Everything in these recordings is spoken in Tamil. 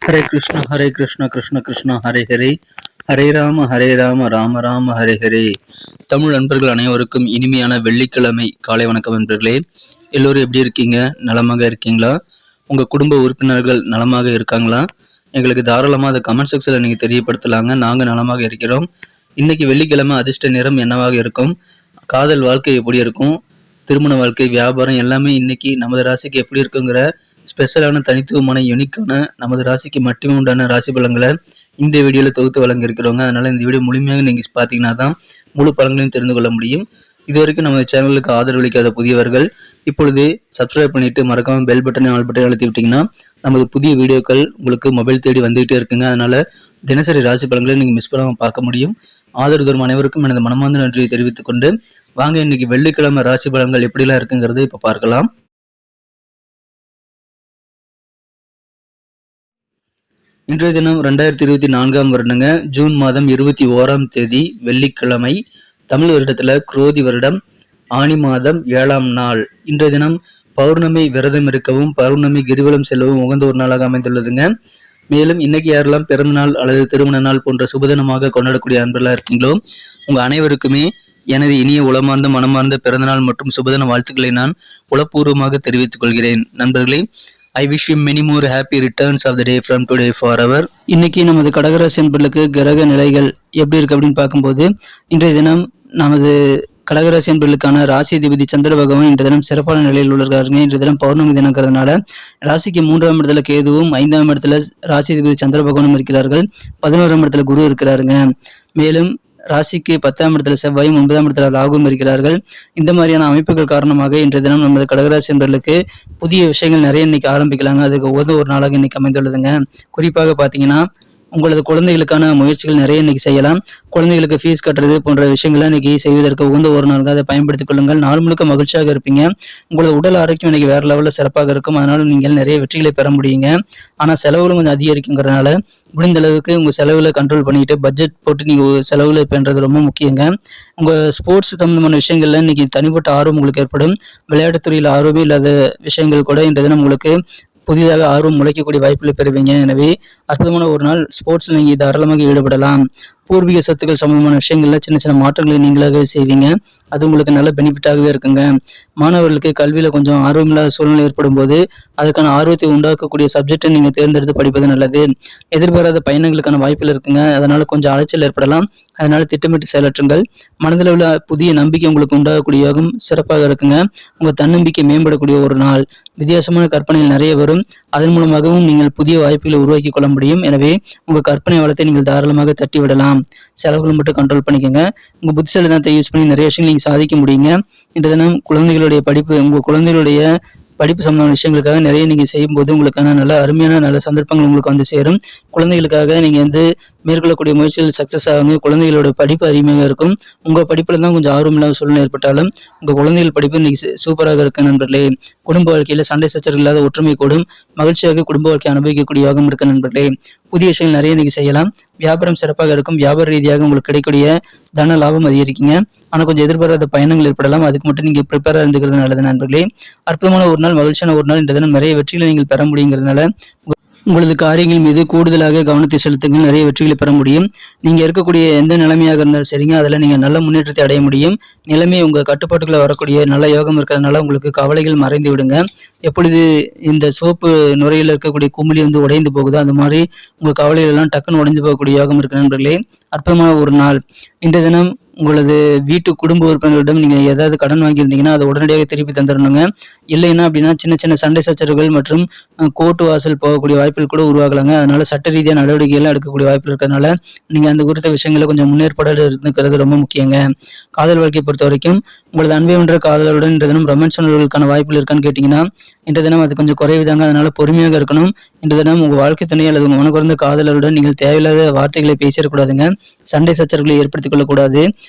ஹரே கிருஷ்ண கிருஷ்ண கிருஷ்ண ஹரே ஹரே, ஹரே ராம ராம ராம ஹரே ஹரே. தமிழ் நண்பர்கள் அனைவருக்கும் இனிமையான வெள்ளிக்கிழமை காலை வணக்கம் நண்பர்களே. எல்லோரும் எப்படி இருக்கீங்க? நலமாக இருக்கீங்களா? உங்கள் குடும்ப உறுப்பினர்கள் நலமாக இருக்காங்களா? எங்களுக்கு தாராளமாக அதை கமெண்ட் செக்ஷனில் நீங்கள் தெரியப்படுத்தலாங்க. நாங்கள் நலமாக இருக்கிறோம். இன்னைக்கு வெள்ளிக்கிழமை அதிர்ஷ்ட நிறம் என்னவாக இருக்கும்? காதல் வாழ்க்கை எப்படி இருக்கும்? திருமண வாழ்க்கை, வியாபாரம் எல்லாமே இன்னைக்கு நமது ராசிக்கு எப்படி இருக்குங்கிற ஸ்பெஷலான தனித்துவமான யூனிக்கான நமது ராசிக்கு மட்டுமே உண்டான ராசி பலன்களை இந்த வீடியோவில் தொகுத்து வழங்க இருக்கிறோங்க. அதனால இந்த வீடியோ முழுமையாக நீங்கள் பார்த்தீங்கன்னா தான் முழு பலன்களையும் தெரிந்து கொள்ள முடியும். இது வரைக்கும் நமது சேனலுக்கு ஆதரவளிக்காத புதியவர்கள் இப்பொழுது சப்ஸ்கிரைப் பண்ணிட்டு மறக்காம பெல் பட்டனை ஆல் பட்டனை அழுத்தி விட்டீங்கன்னா நமது புதிய வீடியோக்கள் உங்களுக்கு மொபைல் தேடி வந்துகிட்டே இருக்குங்க. அதனால தினசரி ராசி பலன்களை நீங்கள் மிஸ் பண்ணாமல் பார்க்க முடியும். ஆதரவு தரும் அனைவருக்கும் எனது மனமார்ந்த நன்றியை தெரிவித்துக் கொண்டு வாங்க இன்னைக்கு வெள்ளிக்கிழமை ராசி பலன்கள் எப்படிலாம் இருக்குங்கிறது இப்போ பார்க்கலாம். இன்றைய தினம் 2024 வருடங்க ஜூன் மாதம் 21ஆம் தேதி வெள்ளிக்கிழமை. தமிழ் வருடத்துல குரோதி வருடம் ஆனி மாதம் 7ஆம் நாள். இன்றைய தினம் பௌர்ணமி விரதம் இருக்கவும் பௌர்ணமி கிரிவலம் செல்லவும் உகந்த ஒரு நாளாக அமைந்துள்ளதுங்க. மேலும் இன்னைக்கு யாரெல்லாம் பிறந்த நாள் அல்லது திருமண நாள் போன்ற சுபதினமாக கொண்டாடக்கூடிய அன்பர்களாக இருக்கீங்களோ உங்க அனைவருக்குமே எனது இனிய உளமார்ந்த மனமார்ந்த பிறந்தநாள் மற்றும் சுபதின வாழ்த்துக்களை நான் உளப்பூர்வமாக தெரிவித்துக் கொள்கிறேன். நண்பர்களே, I wish you many more happy returns of the day from today forever. இன்னைக்கு நமது கடகராசி அன்பர்களுக்கு கிரக நிலைகள் எப்படி இருக்கு அப்படின்னு பார்க்கும்போது இன்றைய தினம் நமது கடகராசி அன்பர்களுக்கான ராசி அதிபதி சந்திர பகவான் இன்றைய தினம் சிறப்பான நிலையில் உள்ளாருங்க. இன்றைய தினம் பௌர்ணமி தினங்கிறதுனால ராசிக்கு 3ஆம் இடத்துல கேதுவும் 5ஆம் இடத்துல ராசி அதிபதி சந்திர பகவானும் இருக்கிறார்கள். 11ஆம் இடத்துல குரு இருக்கிறாருங்க. மேலும் ராசிக்கு 10ஆம் இடத்துல செவ்வாயும் 9ஆம் இடத்துல ராகுவும் இருக்கிறார்கள். இந்த மாதிரியான அமைப்புகள் காரணமாக இன்றைய தினம் நமது கடகராசி என்பர்களுக்கு புதிய விஷயங்கள் நிறைய இன்னைக்கு ஆரம்பிக்கலாங்க. அதுக்கு ஒரு நாளாக இன்னைக்கு அமைந்துள்ளதுங்க. குறிப்பாக பார்த்தீங்கன்னா உங்களது குழந்தைகளுக்கான முயற்சிகள் நிறைய இன்னைக்கு செய்யலாம். குழந்தைகளுக்கு ஃபீஸ் கட்டுறது போன்ற விஷயங்களை இன்னைக்கு செய்வதற்கு உகந்த ஒரு நாளாக அதை பயன்படுத்திக் கொள்ளுங்கள். நாள் முழுக்க மகிழ்ச்சியாக இருப்பீங்க. உங்களது உடல் ஆரோக்கியம் இன்னைக்கு வேற லெவலில் சிறப்பாக இருக்கும். அதனால நீங்கள் நிறைய வெற்றிகளை பெற முடியுங்க. ஆனால் செலவுகளும் கொஞ்சம் அதிகரிக்குங்கிறதுனால முடிந்த அளவுக்கு உங்க செலவுல கண்ட்ரோல் பண்ணிட்டு பட்ஜெட் போட்டு நீங்க செலவுல பண்றது ரொம்ப முக்கியங்க. உங்க ஸ்போர்ட்ஸ் சம்பந்தமான விஷயங்கள்ல இன்னைக்கு தனிப்பட்ட ஆர்வம் உங்களுக்கு ஏற்படும். விளையாட்டுத் துறையில் ஆர்வமே இல்லாத விஷயங்கள் கூட இன்றைய தினம் உங்களுக்கு புதிதாக ஆர்வம் முளைக்கக்கூடிய வாய்ப்புகளை பெறுவீங்க. எனவே அற்புதமான ஒரு நாள். ஸ்போர்ட்ஸ்ல நீங்க தாராளமாக ஈடுபடலாம். பூர்வீக சொத்துக்கள் சம்பந்தமான விஷயங்கள்ல சின்ன சின்ன மாற்றங்களை நீங்களாகவே செய்வீங்க. அது உங்களுக்கு நல்ல பெனிஃபிட்டாகவே இருக்குங்க. மாணவர்களுக்கு கல்வியில கொஞ்சம் ஆர்வமில்லாத சூழ்நிலை ஏற்படும் போது அதுக்கான ஆர்வத்தை உண்டாக்கக்கூடிய சப்ஜெக்டை நீங்க தேர்ந்தெடுத்து படிப்பது நல்லது. எதிர்பாராத பயணங்களுக்கான வாய்ப்புகள் இருக்குங்க. அதனால கொஞ்சம் அலைச்சல் ஏற்படலாம். அதனால திட்டமிட்டு செயலாற்றுங்கள். மனதில் உள்ள புதிய நம்பிக்கை உங்களுக்கு உண்டாகக்கூடிய யோகம் சிறப்பாக இருக்குங்க. உங்க தன்னம்பிக்கை மேம்படக்கூடிய ஒரு நாள். வித்தியாசமான கற்பனைகள் நிறைய வரும். அதன் மூலமாகவும் நீங்கள் புதிய வாய்ப்புகளை உருவாக்கி கொள்ள முடியும். எனவே உங்க கற்பனை வளத்தை நீங்கள் தாராளமாக தட்டி விடலாம். செலவுகளை மட்டும் கண்ட்ரோல் பண்ணிக்கோங்க. உங்க புத்திசாலித்தனத்தை யூஸ் பண்ணி நிறைய விஷயங்கள் நீங்க சாதிக்க முடியுங்க. இன்றைய தினம் குழந்தைகளுடைய படிப்பு, உங்க குழந்தைகளுடைய படிப்பு சம்பந்தமான விஷயங்களுக்காக நிறைய நீங்க செய்யும்போது உங்களுக்கான நல்ல அருமையான நல்ல சந்தர்ப்பங்கள் உங்களுக்கு வந்து சேரும். குழந்தைகளுக்காக நீங்க மேற்கொள்ளக்கூடிய முயற்சிகள் சக்சஸ் ஆகுங்க. குழந்தைகளோட படிப்பு அதிகமாக இருக்கும். உங்க படிப்புல தான் கொஞ்சம் ஆர்வம் இல்லாத சூழ்நிலை ஏற்பட்டாலும் உங்க குழந்தைகள் படிப்பு இன்னைக்கு சூப்பராக இருக்கு நண்பர்களே. குடும்ப வாழ்க்கையில சண்டை சச்சரவு இல்லாத ஒற்றுமை கூடும். மகிழ்ச்சியாக குடும்ப வாழ்க்கை அனுபவிக்கக்கூடிய யோகம் இருக்கு நண்பர்களே. புதிய விஷயங்கள் நிறைய இன்னைக்கு செய்யலாம். வியாபாரம் சிறப்பாக இருக்கும். வியாபார ரீதியாக உங்களுக்கு கிடைக்கக்கூடிய தன லாபம் அதிகரிக்குங்க. ஆனா கொஞ்சம் எதிர்பாராத பயணங்கள் ஏற்படலாம். அதுக்கு மட்டும் நீங்க ப்ரிப்பேரா இருந்துக்கிறது நல்லது நண்பர்களே. அற்புதமான ஒரு நாள், மகிழ்ச்சியான ஒரு நாள். இந்த தினம் நிறைய வெற்றிகளை நீங்கள் பெற முடியுங்கிறதுனால உங்களது காரியங்கள் மீது கூடுதலாக கவனத்தை செலுத்துங்கள். நிறைய வெற்றிகளை பெற முடியும். நீங்க இருக்கக்கூடிய எந்த நிலைமையாக இருந்தாலும் சரிங்க, அதுல நீங்க நல்ல முன்னேற்றத்தை அடைய முடியும். நிலைமை உங்க கட்டுப்பாட்டுக்குள்ள வரக்கூடிய நல்ல யோகம் இருக்கிறதுனால உங்களுக்கு கவலைகள் மறைந்து விடுங்க. எப்பொழுது இந்த சோப்பு நுரையில் இருக்கக்கூடிய குமிழி உடைந்து போகுதோ அந்த மாதிரி உங்க கவலைகள் எல்லாம் டக்குன்னு உடைந்து போகக்கூடிய யோகம் இருக்கு நண்பர்களே. அற்புதமான ஒரு நாள். இன்றைய தினம் உங்களது வீட்டு குடும்ப உறுப்பினர்களிடம் நீங்க ஏதாவது கடன் வாங்கியிருந்தீங்கன்னா அதை உடனடியாக திருப்பி தந்துடணுங்க. இல்லைன்னா அப்படின்னா சின்ன சின்ன சண்டை சச்சரவுகள் மற்றும் கோர்ட்டு வாசல் போகக்கூடிய வாய்ப்புகள் கூட உருவாகலாங்க. அதனால சட்ட ரீதியான நடவடிக்கைகள் எடுக்கக்கூடிய வாய்ப்புகள் இருக்கிறதுனால நீங்க அந்த குறித்த விஷயங்களை கொஞ்சம் முன்னேற்பாடு இருந்துக்கிறது ரொம்ப முக்கியங்க. காதல் வாழ்க்கையை பொறுத்த வரைக்கும் உங்களது அன்பை வென்ற காதலருடன் இன்றைய தினம் ரொமான்ஸ் உணர்வுகளுக்கான வாய்ப்புகள் இருக்கான்னு கேட்டீங்கன்னா இன்றைய தினம் அது கொஞ்சம் குறைவுதாங்க. அதனால பொறுமையாக இருக்கணும். இன்றைய தினம் உங்க வாழ்க்கை துணை அல்லது உங்க மனக்குறந்த காதலருடன் நீங்கள் தேவையில்லாத வார்த்தைகளை பேசிடக்கூடாதுங்க. சண்டை சச்சரவுகளை ஏற்படுத்திக் கொள்ளக்கூடாது.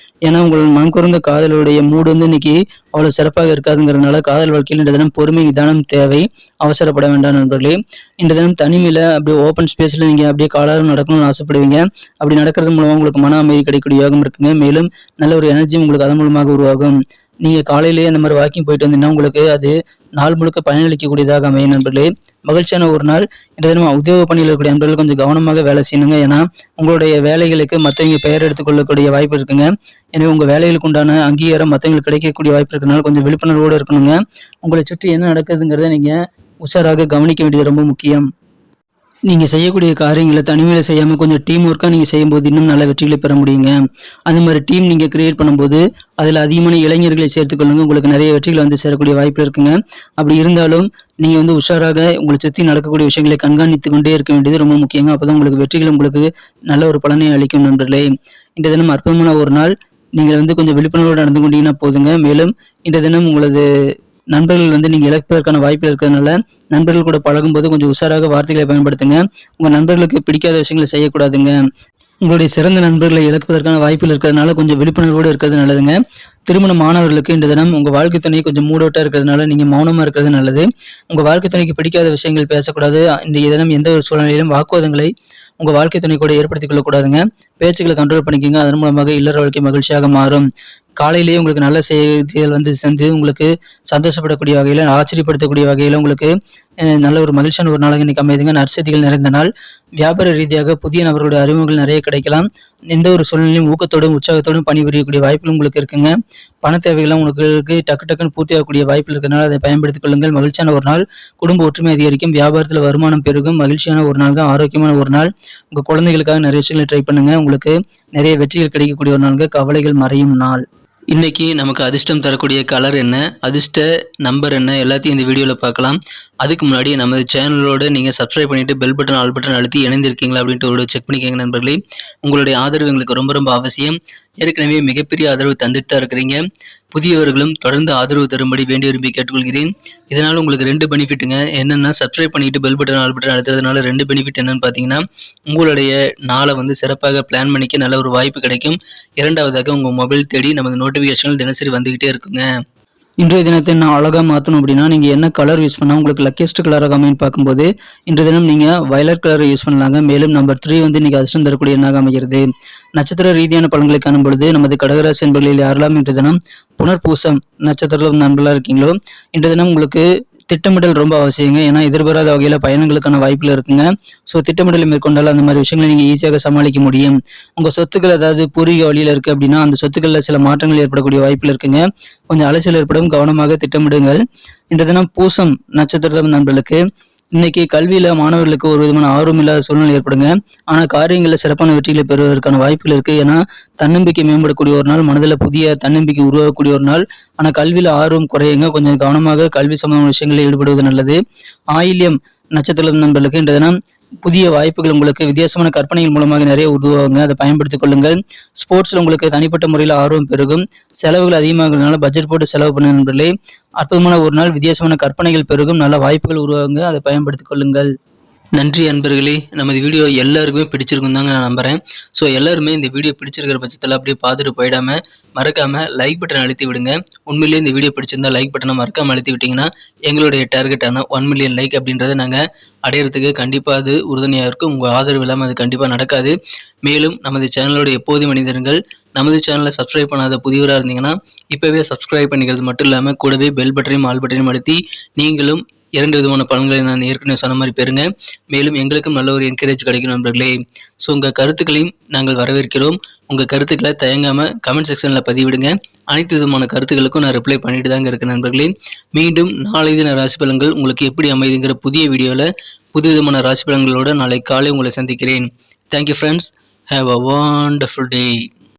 ஏன்னா உங்கள் மனக்குறந்த காதலுடைய மூடு இன்னைக்கு அவ்வளவு சிறப்பாக இருக்காதுங்கிறதுனால காதல் வாழ்க்கையில் இன்றைய தினம் பொறுமை நிதானம் தேவை. அவசரப்பட வேண்டாம் நண்பர்களே. இன்றைய தினம் தனிமையில அப்படியே ஓப்பன் ஸ்பேஸ்ல நீங்க அப்படியே காலாரம் நடக்கணும்னு ஆசைப்படுவீங்க. அப்படி நடக்கிறது மூலமா உங்களுக்கு மன அமைதி கிடைக்கக்கூடிய யோகம் இருக்குங்க. மேலும் நல்ல ஒரு எனர்ஜி உங்களுக்கு அதன் மூலமாக உருவாகும். நீங்கள் காலையிலேயே அந்த மாதிரி வாக்கிங் போயிட்டு வந்தீங்கன்னா உங்களுக்கு அது நாள் முழுக்க பயனளிக்கக்கூடியதாக அமையும் நண்பர்களே. மகிழ்ச்சியான ஒரு நாள். இன்றைய தினம் உத்தியோக பணியில் இருக்கக்கூடிய நண்பர்கள் கொஞ்சம் கவனமாக வேலை செய்யணுங்க. ஏன்னா உங்களுடைய வேலைகளுக்கு மற்றவங்க பெயர் எடுத்துக்கொள்ளக்கூடிய வாய்ப்பு இருக்குங்க. எனவே உங்கள் வேலைகளுக்கு உண்டான அங்கீகாரம் மற்றவங்களுக்கு கிடைக்கக்கூடிய வாய்ப்பு இருக்கிறதுனால கொஞ்சம் விழிப்புணர்வோடு இருக்கணுங்க. உங்களை சுற்றி என்ன நடக்குதுங்கிறத நீங்கள் உஷாராக கவனிக்க வேண்டியது ரொம்ப முக்கியம். நீங்கள் செய்யக்கூடிய காரியங்களை தனிமையில் செய்யாமல் கொஞ்சம் டீம் ஒர்க்காக நீங்கள் செய்யும்போது இன்னும் நல்ல வெற்றிகளை பெற முடியுங்க. அந்த மாதிரி டீம் நீங்கள் கிரியேட் பண்ணும்போது அதில் அதிகமான இளைஞர்களை சேர்த்துக்கொள்ளுங்க. உங்களுக்கு நிறைய வெற்றிகள் வந்து சேரக்கூடிய வாய்ப்பு இருக்குங்க. அப்படி இருந்தாலும் நீங்கள் உஷாராக உங்களை சுற்றி நடக்கக்கூடிய விஷயங்களை கண்காணித்து கொண்டே இருக்க வேண்டியது ரொம்ப முக்கியங்க. அப்போ தான் உங்களுக்கு வெற்றிகள் உங்களுக்கு நல்ல ஒரு பலனை அளிக்கும் நண்பர்களே. இந்த தினம் அற்புதமான ஒரு நாள். நீங்கள் கொஞ்சம் விழிப்புணர்வோடு நடந்து கொண்டீங்கன்னா போதுங்க. மேலும் இந்த தினம் உங்களது நண்பர்கள் நீங்கள் இழப்பதற்கான வாய்ப்பு இருக்கிறதுனால நண்பர்கள் கூட பழகும்போது கொஞ்சம் உஷாராக வார்த்தைகளை பயன்படுத்துங்க. உங்கள் நண்பர்களுக்கு பிடிக்காத விஷயங்களை செய்யக்கூடாதுங்க. உங்களுடைய சிறந்த நண்பர்களை இழப்பதற்கான வாய்ப்புகள் இருக்கிறதுனால கொஞ்சம் விழிப்புணர்வோடு இருக்கிறது நல்லதுங்க. திருமண மாணவர்களுக்கு இந்த தினம் உங்கள் வாழ்க்கை துணை கொஞ்சம் மூடோட்டாக இருக்கிறதுனால நீங்கள் மௌனமாக இருக்கிறது நல்லது. உங்கள் வாழ்க்கை துணைக்கு பிடிக்காத விஷயங்கள் பேசக்கூடாது. இன்றைய தினம் எந்த ஒரு சூழ்நிலையிலும் வாக்குவாதங்களை உங்கள் வாழ்க்கை துணை கூட ஏற்படுத்திக் கொள்ளக்கூடாதுங்க. பேச்சுக்களை கண்ட்ரோல் பண்ணிக்கோங்க. அதன் மூலமாக இல்லற வாழ்க்கை மகிழ்ச்சியாக மாறும். காலையிலேயே உங்களுக்கு நல்ல செய்திகள் சென்று உங்களுக்கு சந்தோஷப்படக்கூடிய வகையில், ஆச்சரியப்படுத்தக்கூடிய வகையில் உங்களுக்கு நல்ல ஒரு மகிழ்ச்சியான ஒரு நாளாக இன்னைக்கு அமைதுங்க. நற்செய்திகள் நிறைந்த நாள். வியாபார ரீதியாக புதிய நபர்களுடைய அறிமுகங்கள் நிறைய கிடைக்கலாம். எந்த ஒரு சூழ்நிலையும் ஊக்கத்தோடும் உற்சாகத்தோடும் பணிபுரியக்கூடிய வாய்ப்புகள் உங்களுக்கு இருக்குங்க. பண தேவைகள்லாம் உங்களுக்கு டக்குன்னு பூர்த்தி ஆகக்கூடிய வாய்ப்புகள் இருக்கிறதுனால அதை பயன்படுத்திக் கொள்ளுங்கள். மகிழ்ச்சியான ஒரு நாள். குடும்ப ஒற்றுமை அதிகரிக்கும். வியாபாரத்தில் வருமானம் பெருகும். மகிழ்ச்சியான ஒரு நாள் தான். ஆரோக்கியமான ஒரு நாள். உங்கள் குழந்தைகளுக்காக நிறைய விஷயங்களை ட்ரை பண்ணுங்க. உங்களுக்கு நிறைய வெற்றிகள் கிடைக்கக்கூடிய ஒரு நாளுங்க. கவலைகள் மறையும் நாள். இன்னைக்கு நமக்கு அதிர்ஷ்டம் தரக்கூடிய கலர் என்ன, அதிர்ஷ்ட நம்பர் என்ன, எல்லாத்தையும் இந்த வீடியோவில் பார்க்கலாம். அதுக்கு முன்னாடி நமது சேனலோடு நீங்கள் சப்ஸ்கிரைப் பண்ணிவிட்டு பெல் பட்டன் ஆல் பட்டன் அழுத்தி இணைந்திருக்கீங்களா அப்படின்ட்டு ஒரு செக் பண்ணிக்கோங்க நண்பர்களே. உங்களுடைய ஆதரவு எங்களுக்கு ரொம்ப ரொம்ப அவசியம். ஏற்கனவே மிகப்பெரிய ஆதரவு தந்துட்டு தான் இருக்கிறீங்க. புதியவர்களும் தொடர்ந்து ஆதரவு தரும்படி வேண்டி விரும்பி கேட்டுக்கொள்கிறேன். இதனால் உங்களுக்கு 2 பெனிஃபிட்டுங்க. என்னென்னா சப்ஸ்கிரைப் பண்ணிவிட்டு பெல் பட்டன் ஆல் பட்டன் அழுத்துறதுனால 2 பெனிஃபிட் என்னென்னு பார்த்தீங்கன்னா, உங்களுடைய நாளை சிறப்பாக பிளான் பண்ணிக்க நல்ல ஒரு வாய்ப்பு கிடைக்கும். இரண்டாவதாக உங்கள் மொபைல் தேடி நமது நோட்டிஃபிகேஷன்கள் தினசரி வந்துக்கிட்டே இருக்குங்க. இன்றைய தினத்தை நான் அழகாக மாற்றணும் அப்படின்னா நீங்கள் என்ன கலர் யூஸ் பண்ணால் உங்களுக்கு லக்கியஸ்ட் கலராக அமைன்னு பார்க்கும்போது இன்றைய தினம் நீங்கள் வயலட் கலரை யூஸ் பண்ணலாங்க. மேலும் நம்பர் 3 இன்னைக்கு அதிர்ஷ்டம் தரக்கூடிய எண்ணாக அமைகிறது. நட்சத்திர ரீதியான பலன்களை காணும் பொழுது நமது கடகராசி என்பர்களில் யாரெல்லாம் இன்றைய தினம் புனர்பூசம் நட்சத்திரத்தில் நண்பர்களாக இருக்கீங்களோ இன்றைய தினம் உங்களுக்கு திட்டமிடல் ரொம்ப அவசியங்க. ஏன்னா எதிர்பாராத வகையில் பயணங்களுக்கான வாய்ப்புகள் இருக்குங்க. ஸோ திட்டமிடலை மேற்கொண்டால் அந்த மாதிரி விஷயங்களை நீங்கள் ஈஸியாக சமாளிக்க முடியும். உங்கள் சொத்துக்கள் ஏதாவது பூர்வீக வழியில் இருக்குது அப்படின்னா அந்த சொத்துக்களில் சில மாற்றங்கள் ஏற்படக்கூடிய வாய்ப்புகள் இருக்குங்க. கொஞ்சம் அலைச்சல் ஏற்படும். கவனமாக திட்டமிடுங்கள். இன்றைய தினம் பூசம் நட்சத்திரம் நண்பர்களுக்கு இன்னைக்கு கல்வியில மாணவர்களுக்கு ஒரு விதமான ஆர்வம் இல்லாத சூழ்நிலை ஏற்படுங்க. ஆனா காரியங்களில் சிறப்பான வெற்றிகளை பெறுவதற்கான வாய்ப்புகள் இருக்கு. ஏன்னா தன்னம்பிக்கை மேம்படக்கூடிய ஒரு நாள், மனதில் புதிய தன்னம்பிக்கை உருவாகக்கூடிய ஒரு நாள். ஆனா கல்வியில ஆர்வம் குறையுங்க. கொஞ்சம் கவனமாக கல்வி சம்பந்தமான விஷயங்களில் ஈடுபடுவது நல்லது. ஆயில்யம் நட்சத்திரம் நண்பர்களுக்கு இன்றைய தினம் புதிய வாய்ப்புகள் உங்களுக்கு வித்தியாசமான கற்பனைகள் மூலமாக நிறைய உருவாகுங்க. அதை பயன்படுத்திக் கொள்ளுங்கள். ஸ்போர்ட்ஸ்ல உங்களுக்கு தனிப்பட்ட முறையில் ஆர்வம் பெருகும். செலவுகள் அதிகமாகிறதுனால பட்ஜெட் போட்டு செலவு பண்ண நண்பர்களே. அற்புதமான ஒரு நாள். வித்தியாசமான கற்பனைகள் பெருகும். நல்ல வாய்ப்புகள் உருவாகுங்க. அதை பயன்படுத்திக் கொள்ளுங்கள். நன்றி அன்பர்களே. நமது வீடியோ எல்லாருக்குமே பிடிச்சிருக்கும் தாங்க நான் நம்புகிறேன். ஸோ எல்லாருமே இந்த வீடியோ பிடிச்சிருக்கிற பட்சத்தில் அப்படியே பார்த்துட்டு போயிடாமல் மறக்காமல் லைக் பட்டன் அழுத்தி விடுங்க. உண்மையிலேயே இந்த வீடியோ பிடிச்சிருந்தா லைக் பட்டனை மறக்காமல் அழுத்தி விட்டிங்கன்னா எங்களுடைய டார்கெட்டான 1 மில்லியன் லைக் அப்படின்றத நாங்கள் அடையிறதுக்கு கண்டிப்பாக அது உறுதுணையாக இருக்கும். உங்கள் ஆதரவு இல்லாமல் அது கண்டிப்பாக நடக்காது. மேலும் நமது சேனலோட எப்போதும் மனிதர்கள் நமது சேனலை சப்ஸ்கிரைப் பண்ணாத புதியவராக இருந்தீங்கன்னா இப்போவே சப்ஸ்கிரைப் பண்ணிக்கிறது மட்டும் இல்லாமல் கூடவே பெல் பட்டனையும் ஆல் பட்டனையும் அழுத்தி நீங்களும் 2 விதமான பலன்களை நான் ஏற்கனவே சொன்ன மாதிரி பெறுங்க. மேலும் எங்களுக்கும் நல்ல ஒரு என்கரேஜ் கிடைக்கும் நண்பர்களே. ஸோ உங்கள் கருத்துக்களையும் நாங்கள் வரவேற்கிறோம். உங்கள் கருத்துக்களை தயங்காமல் கமெண்ட் செக்ஷனில் பதிவிடுங்க. அனைத்து விதமான கருத்துக்களுக்கும் நான் ரிப்ளை பண்ணிட்டு தாங்க இருக்கேன் நண்பர்களே. மீண்டும் நாளை தின ராசி பலன்கள் உங்களுக்கு எப்படி அமைதுங்கிற புதிய வீடியோவில் புது விதமான ராசி பலன்களோடு நாளை காலை உங்களை சந்திக்கிறேன். Thank you friends. Have a wonderful day.